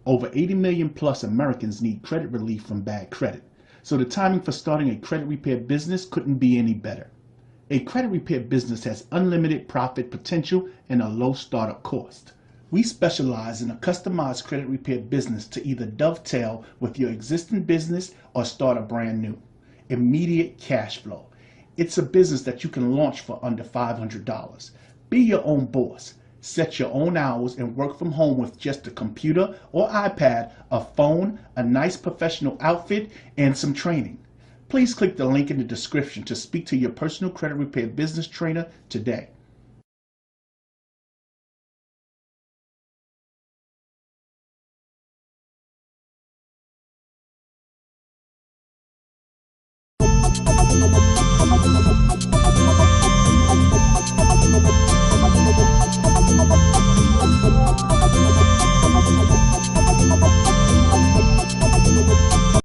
Over 80 million plus Americans need credit relief from bad credit, so the timing for starting a credit repair business couldn't be any better. A credit repair business has unlimited profit potential and a low startup cost. We specialize in a customized credit repair business to either dovetail with your existing business or start a brand new. Immediate cash flow. It's a business that you can launch for under $500. Be your own boss. Set your own hours and work from home with just a computer or iPad, a phone, a nice professional outfit, and some training. Please click the link in the description to speak to your personal credit repair business trainer today.